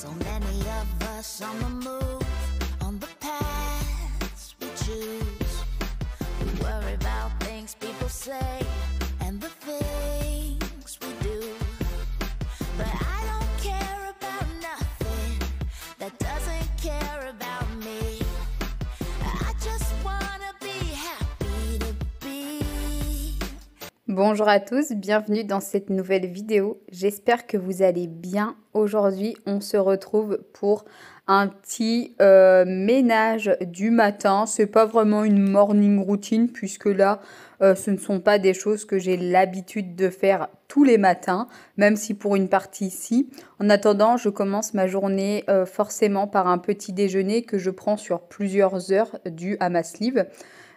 So many of us on the move, on the paths we choose. We worry about things people say and the things we do. But I don't care about nothing that doesn't care about me. I just wanna be happy to be. Bonjour à tous, bienvenue dans cette nouvelle vidéo. J'espère que vous allez bien. Aujourd'hui, on se retrouve pour un petit ménage du matin. C'est pas vraiment une morning routine puisque là, ce ne sont pas des choses que j'ai l'habitude de faire tous les matins, même si pour une partie si. En attendant, je commence ma journée forcément par un petit déjeuner que je prends sur plusieurs heures dû à ma sleeve.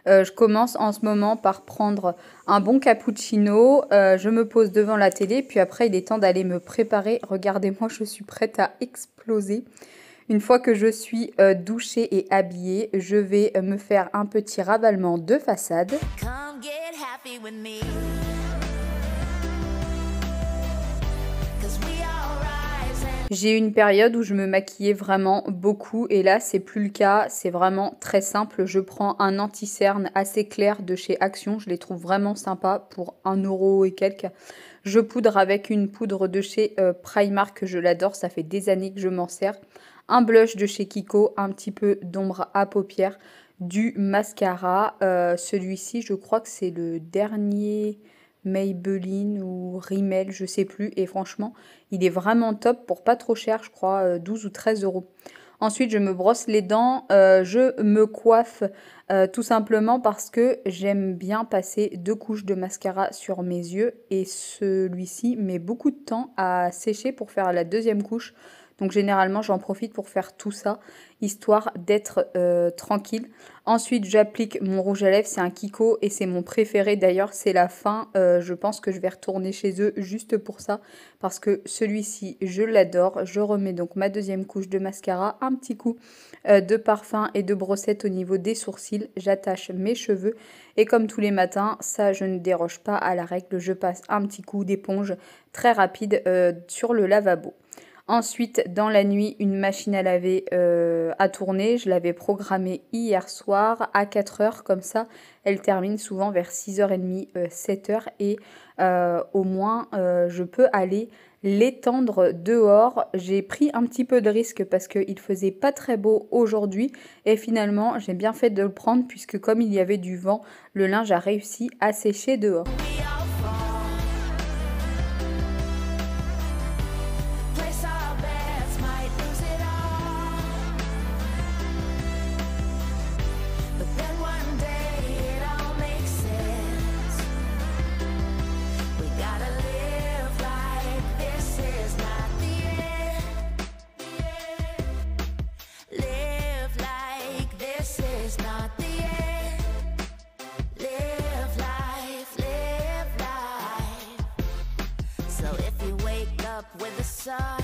Je commence en ce moment par prendre un bon cappuccino, je me pose devant la télé, puis après il est temps d'aller me préparer. Regardez-moi, je suis prête à exploser. Une fois que je suis douchée et habillée, je vais me faire un petit ravalement de façade. Come get happy with me. 'Cause we all rise and J'ai eu une période où je me maquillais vraiment beaucoup et là c'est plus le cas, c'est vraiment très simple. Je prends un anti-cerne assez clair de chez Action, je les trouve vraiment sympas pour 1 € et quelques. Je poudre avec une poudre de chez Primark, je l'adore, ça fait des années que je m'en sers. Un blush de chez Kiko, un petit peu d'ombre à paupières, du mascara. Celui-ci je crois que c'est le dernier Maybelline ou Rimmel, je sais plus. Et franchement, il est vraiment top pour pas trop cher, je crois 12 ou 13 €. Ensuite, je me brosse les dents, je me coiffe tout simplement parce que j'aime bien passer 2 couches de mascara sur mes yeux. Et celui-ci met beaucoup de temps à sécher pour faire la deuxième couche. Donc généralement, j'en profite pour faire tout ça, histoire d'être tranquille. Ensuite, j'applique mon rouge à lèvres, c'est un Kiko et c'est mon préféré. D'ailleurs, c'est la fin. Je pense que je vais retourner chez eux juste pour ça, parce que celui-ci, je l'adore. Je remets donc ma deuxième couche de mascara, un petit coup de parfum et de brossette au niveau des sourcils. J'attache mes cheveux et comme tous les matins, ça, je ne déroge pas à la règle. Je passe un petit coup d'éponge très rapide sur le lavabo. Ensuite, dans la nuit, une machine à laver à tourner. Je l'avais programmée hier soir à 4 h. Comme ça, elle termine souvent vers 6h30, 7 h. Et au moins, je peux aller l'étendre dehors. J'ai pris un petit peu de risque parce qu'il faisait pas très beau aujourd'hui. Et finalement, j'ai bien fait de le prendre puisque comme il y avait du vent, le linge a réussi à sécher dehors. we all fall. Place our bets, might lose it all. But then one day it all makes sense. We gotta live like this is not the end. Live like this is not the end. Live life, live life. So if you wake up with the sun,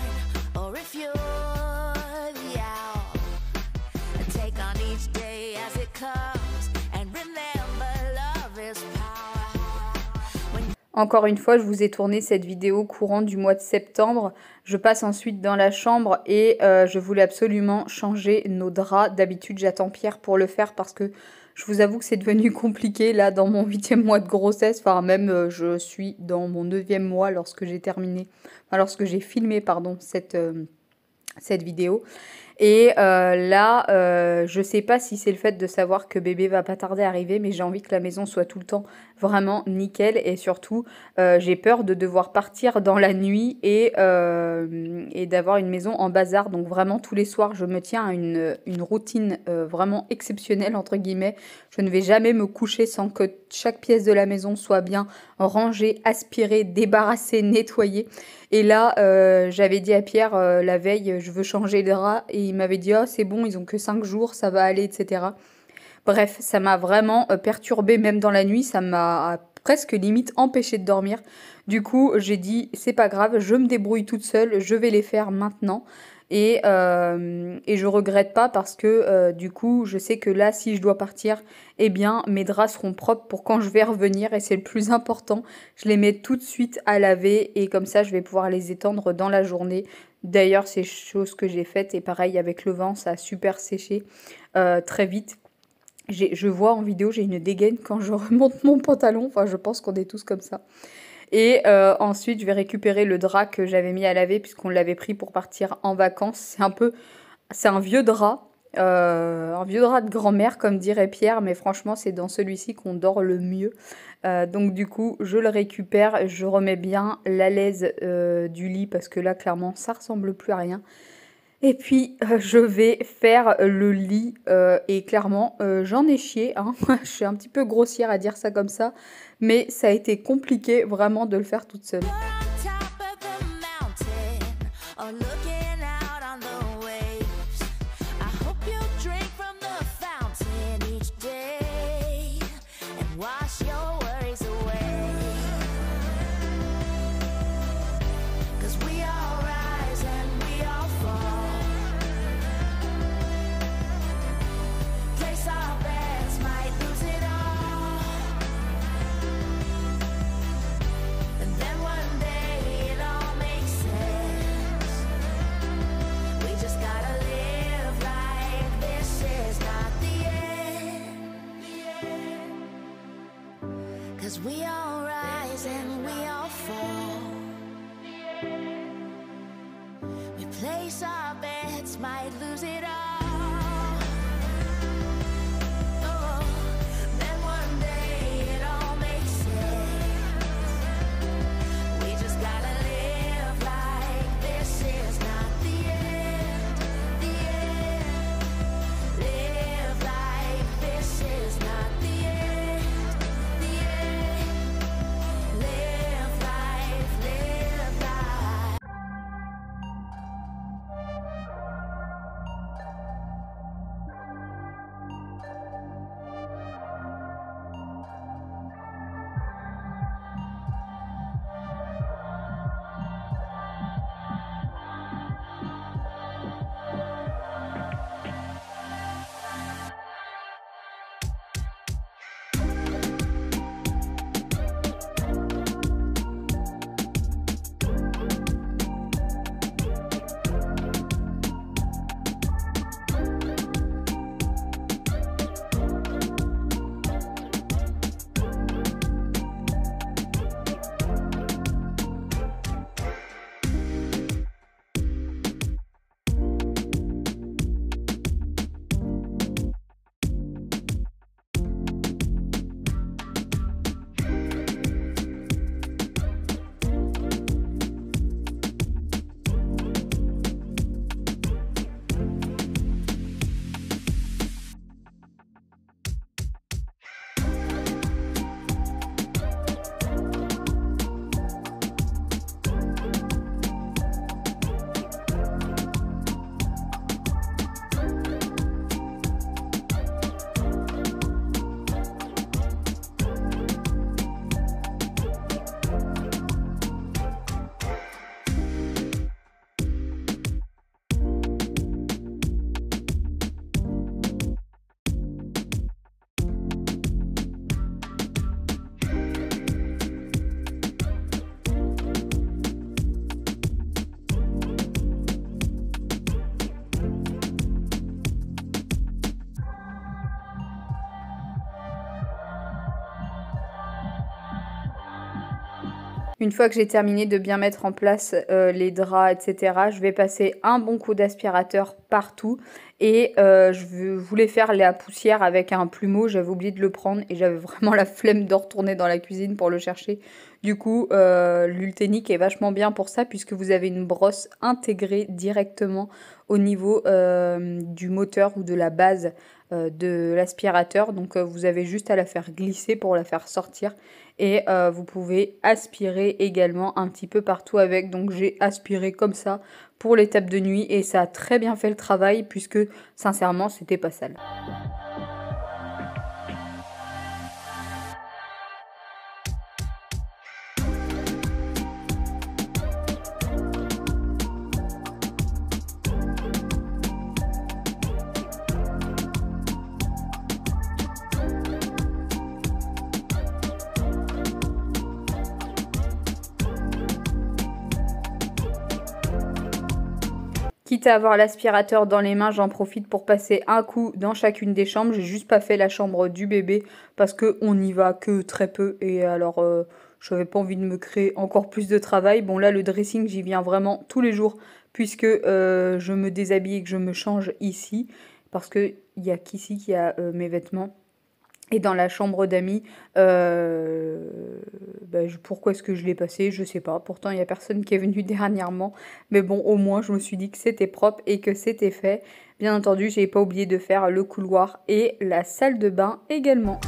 or if you're the owl, take on each day as it comes, and remember love is power. When Encore une fois, je vous ai tourné cette vidéo courant du mois de septembre. Je passe ensuite dans la chambre et je voulais absolument changer nos draps. D'habitude, j'attends Pierre pour le faire parce que je vous avoue que c'est devenu compliqué là dans mon 8e mois de grossesse. Enfin, même je suis dans mon 9e mois lorsque j'ai terminé, enfin, lorsque j'ai filmé, pardon, cette vidéo. Et là, je sais pas si c'est le fait de savoir que bébé va pas tarder à arriver, mais j'ai envie que la maison soit tout le temps vraiment nickel. Et surtout, j'ai peur de devoir partir dans la nuit et d'avoir une maison en bazar. Donc vraiment, tous les soirs, je me tiens à une routine vraiment exceptionnelle, entre guillemets. Je ne vais jamais me coucher sans que chaque pièce de la maison soit bien rangée, aspirée, débarrassée, nettoyée. Et là, j'avais dit à Pierre la veille, je veux changer de drap. Et il m'avait dit, oh, c'est bon, ils ont que 5 jours, ça va aller, etc. Bref, ça m'a vraiment perturbée, même dans la nuit. Ça m'a presque limite empêché de dormir. Du coup, j'ai dit, c'est pas grave, je me débrouille toute seule, je vais les faire maintenant. et je regrette pas parce que du coup je sais que là si je dois partir, eh bien mes draps seront propres pour quand je vais revenir et c'est le plus important. Je les mets tout de suite à laver et comme ça je vais pouvoir les étendre dans la journée. D'ailleurs c'est chose que j'ai faite et pareil avec le vent ça a super séché très vite. Je vois en vidéo, j'ai une dégaine quand je remonte mon pantalon, enfin je pense qu'on est tous comme ça. Et ensuite, je vais récupérer le drap que j'avais mis à laver puisqu'on l'avait pris pour partir en vacances. C'est un vieux drap de grand-mère comme dirait Pierre, mais franchement, c'est dans celui-ci qu'on dort le mieux. Donc du coup, je le récupère, je remets bien l'alaise du lit parce que là, clairement, ça ressemble plus à rien. Et puis, je vais faire le lit et clairement, j'en ai chié, hein. Je suis un petit peu grossière à dire ça comme ça, mais ça a été compliqué vraiment de le faire toute seule. You're on top of the mountain or looking out on the waves. I hope you drink from the fountain each day and wash your worries away. 'Cause we all rise and we all fall. Place our bets, might lose it all. And then one day it all makes sense. We just gotta live like this is not the end. 'Cause we all rise and we all fall. We place our bets, might lose it all. Oh, then one day it all makes sense. We just gotta live like this is not the end. The end. Live like this is not the end. The end. Live life, live life. Une fois que j'ai terminé de bien mettre en place les draps, etc., je vais passer un bon coup d'aspirateur partout. Et je voulais faire la poussière avec un plumeau, j'avais oublié de le prendre et j'avais vraiment la flemme de retourner dans la cuisine pour le chercher. Du coup, l'Ultenic est vachement bien pour ça puisque vous avez une brosse intégrée directement au niveau du moteur ou de la base de l'aspirateur. Donc vous avez juste à la faire glisser pour la faire sortir. Et vous pouvez aspirer également un petit peu partout avec. Donc j'ai aspiré comme ça pour les tables de nuit et ça a très bien fait le travail puisque sincèrement c'était pas sale. quitte à avoir l'aspirateur dans les mains, j'en profite pour passer un coup dans chacune des chambres. J'ai juste pas fait la chambre du bébé parce qu'on n'y va que très peu et alors je n'avais pas envie de me créer encore plus de travail. Bon là le dressing j'y viens vraiment tous les jours puisque je me déshabille et que je me change ici parce qu'il n'y a qu'ici qui a mes vêtements. Et dans la chambre d'amis, pourquoi est-ce que je l'ai passé? Je sais pas. Pourtant, il n'y a personne qui est venu dernièrement. Mais bon, au moins, je me suis dit que c'était propre et que c'était fait. Bien entendu, j'ai pas oublié de faire le couloir et la salle de bain également.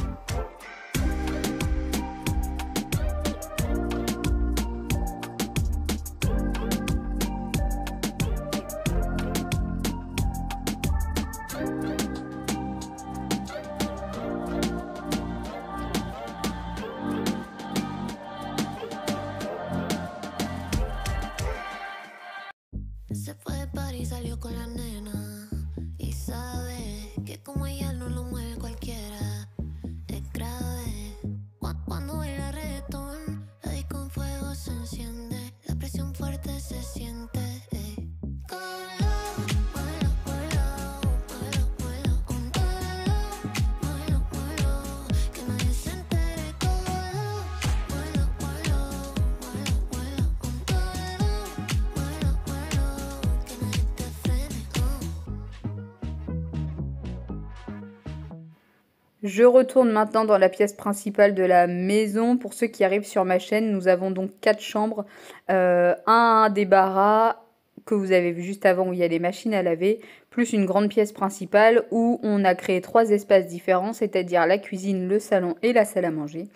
Se fue de party y salió con la nena. Y sabe que como ella no lo mueve cualquiera. Es grave. Cuando baila reggaetón, la disco con fuego se enciende. La presión fuerte se siente. Ey. Colo, muelo, muelo, muelo, muelo. Un colo, muelo, muelo. Que nadie se entere. Colo, muelo, muelo, muelo, muelo. Un colo, muelo, muelo. Que nadie te frene. Je retourne maintenant dans la pièce principale de la maison. Pour ceux qui arrivent sur ma chaîne, nous avons donc 4 chambres. Un débarras que vous avez vu juste avant où il y a les machines à laver, plus une grande pièce principale où on a créé 3 espaces différents, c'est-à-dire la cuisine, le salon et la salle à manger.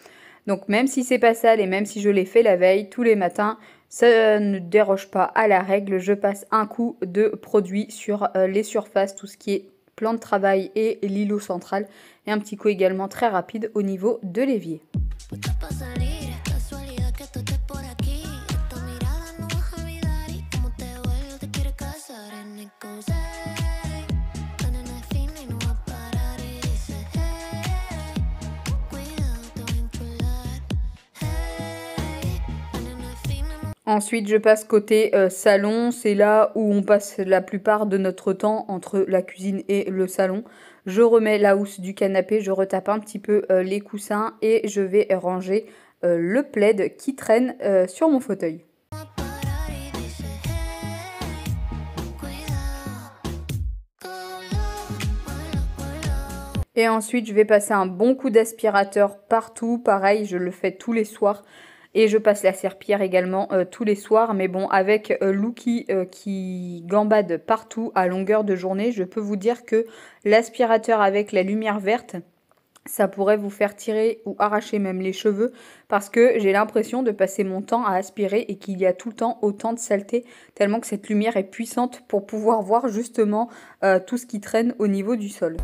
Donc même si c'est pas sale et même si je l'ai fait la veille, tous les matins, ça ne déroge pas à la règle. Je passe un coup de produit sur les surfaces, tout ce qui est plan de travail et l'îlot central. Et un petit coup également très rapide au niveau de l'évier. Puesta pa' salir, casualidad que tú estés por aquí. Esta mirada no vas a olvidar y como te vuelvo te quiere casar en el cosé. La nena es fina y no va a parar y dice hey, cuidado te voy a enchular. Hey, la nena es fina no. Ensuite, je passe côté salon. C'est là où on passe la plupart de notre temps entre la cuisine et le salon. Je remets la housse du canapé, je retape un petit peu les coussins et je vais ranger le plaid qui traîne sur mon fauteuil. Va a parar y dice hey, cuidado. Colo, muelo, muelo. Et ensuite, je vais passer un bon coup d'aspirateur partout. Pareil, je le fais tous les soirs. Et je passe la serpillière également tous les soirs. Mais bon, avec Lucky qui gambade partout à longueur de journée, je peux vous dire que l'aspirateur avec la lumière verte, ça pourrait vous faire tirer ou arracher même les cheveux parce que j'ai l'impression de passer mon temps à aspirer et qu'il y a tout le temps autant de saleté tellement que cette lumière est puissante pour pouvoir voir justement tout ce qui traîne au niveau du sol.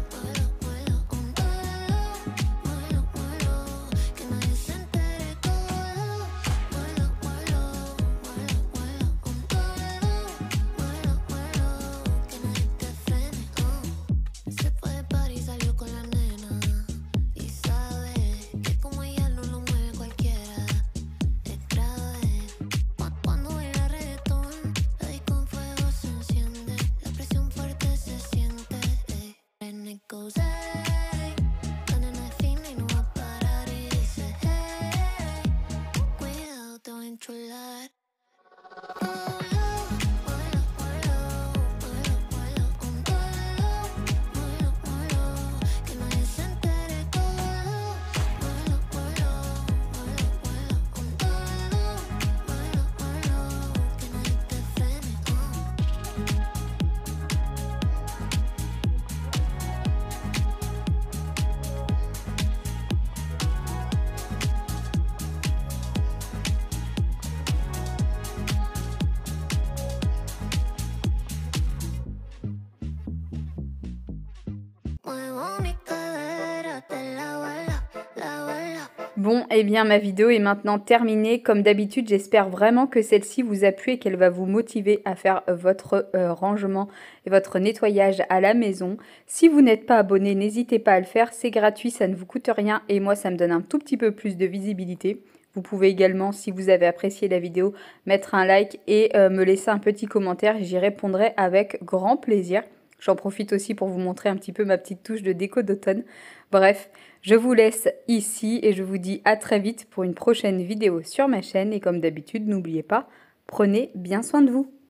Bon, eh bien ma vidéo est maintenant terminée. Comme d'habitude, j'espère vraiment que celle-ci vous a plu et qu'elle va vous motiver à faire votre rangement et votre nettoyage à la maison. Si vous n'êtes pas abonné, n'hésitez pas à le faire. C'est gratuit, ça ne vous coûte rien et moi, ça me donne un tout petit peu plus de visibilité. Vous pouvez également, si vous avez apprécié la vidéo, mettre un like et me laisser un petit commentaire. J'y répondrai avec grand plaisir. J'en profite aussi pour vous montrer un petit peu ma petite touche de déco d'automne. Bref, je vous laisse ici et je vous dis à très vite pour une prochaine vidéo sur ma chaîne. Et comme d'habitude, n'oubliez pas, prenez bien soin de vous.